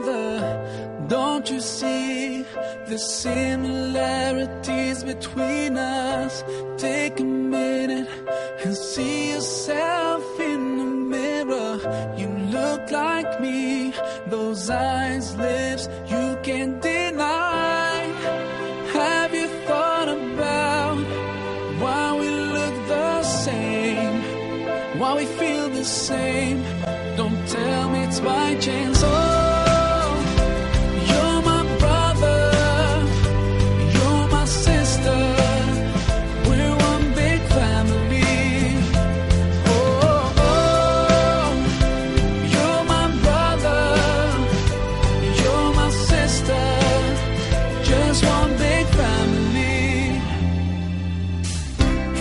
brother. Don't you see the similarities between us? Take a minute and see yourself in the mirror. You look like me, those eyes, lips, you can't deny. Have you thought about why we look the same, why we feel the same? Don't tell me it's by chance. Oh, you're my brother, you're my sister, we're one big family. Oh, oh, you're my brother, you're my sister, just one big family.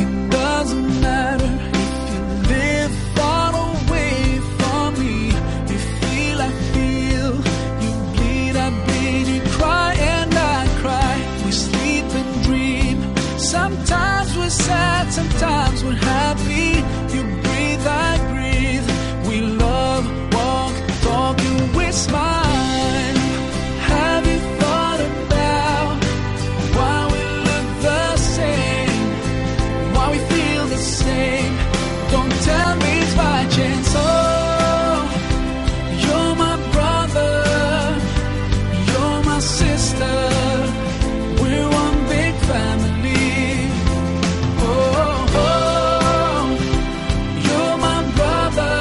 It doesn't matter if you live far away from me. You feel, I feel, you bleed, I bleed, you cry and I cry. We sleep and dream. Sometimes we're sad, sometimes we're happy. You breathe, I breathe. We love, walk, talk, and we smile. Have you thought about why we look the same, why we feel the same? Don't tell me it's by chance. Oh, you're my brother, you're my sister, we're one big family. Oh, oh, you're my brother,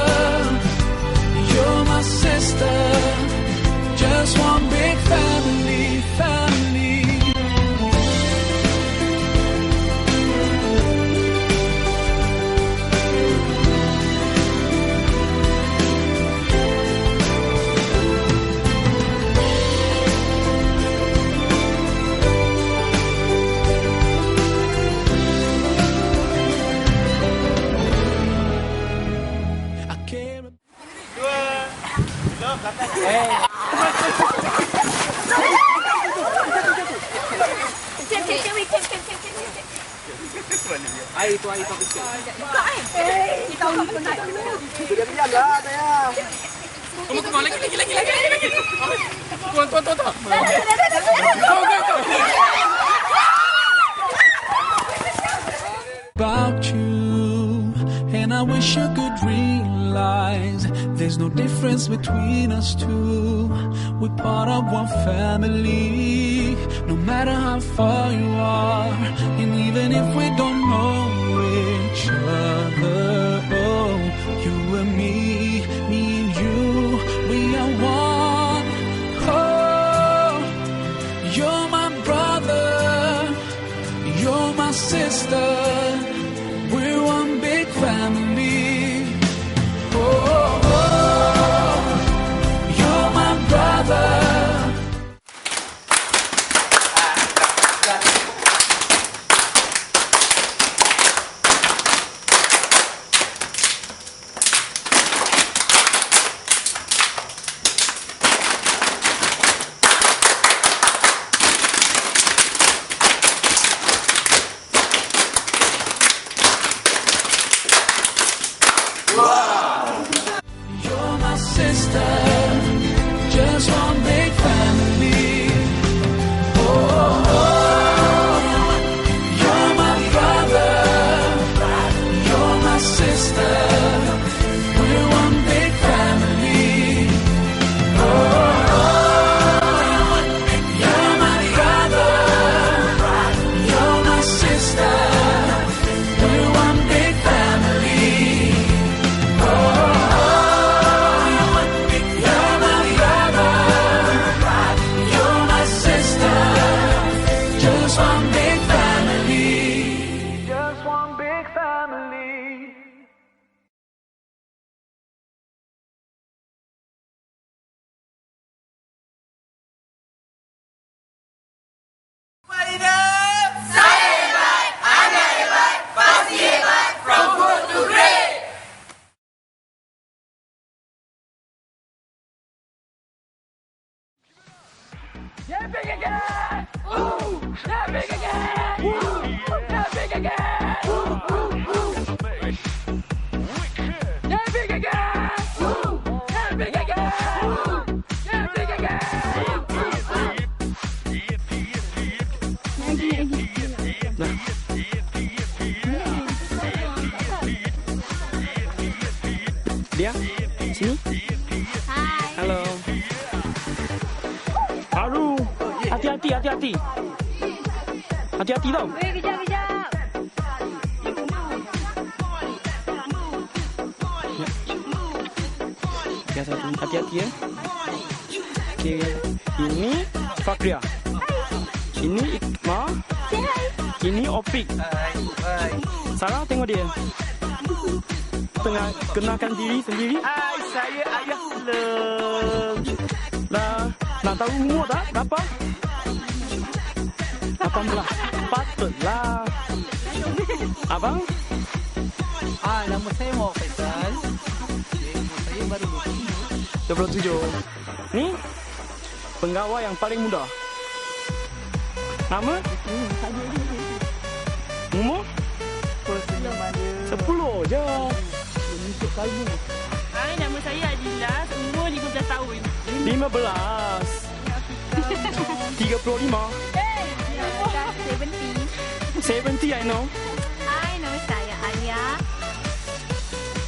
you're my sister, just one big family, family. I care about Ai itu biskuit. Buka kita akan menaik dulu. Diam lah saya. Kamu kemana lagi. Tuan. Go. about you, and I wish you could realize there's no difference between us two. We're part of one family, no matter how far you are, and even if we don't know each other. Oh, you and me and you, we are one. Oh, you're my brother, you're my sister, we're one big family. Oh, you're my brother. You're my sister, just one big family. Oh, you're my brother, you're my sister, we're one big family. Oh, you're my brother, you're my sister, we're one big family. Just one big family. Just one big family. Saya hebat, Anda hebat, pasti hebat. From good to great. Yeah, big again! Ooh! Yeah, big again! Ooh! Yeah, big again! Ooh! Yeah, big again! Ooh! Yeah, big again! Ooh! Yeah, big again! Nah. Dia, sini. Hai. Halo. Aduh, hati-hati, hati-hati. Hati-hati tau. Weh, kejap. Ya, satu. Hati-hati ya. Okey, ini Fakria. Ini Ikma. Ini Opik. Sarah, tengok dia. Tengah kenalkan diri sendiri. Hai, saya Ayah Lem. Nak tahu umur tak? Berapa? 18. Patutlah. Abang? Nama saya Muhammad Faisal. Saya baru 27. Ni penggawa yang paling muda. Nama? Umur? 10 je. Hai, nama saya Adila, umur 15 tahun. 15. 35. 70, I know. Hai, nama saya Alia.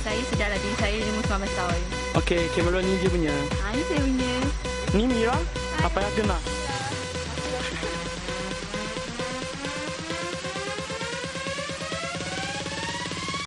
Saya sedar diri saya 15 tahun. Okey, kamera ni dia punya. Ini saya punya. Ni Mira. Apa yang kena?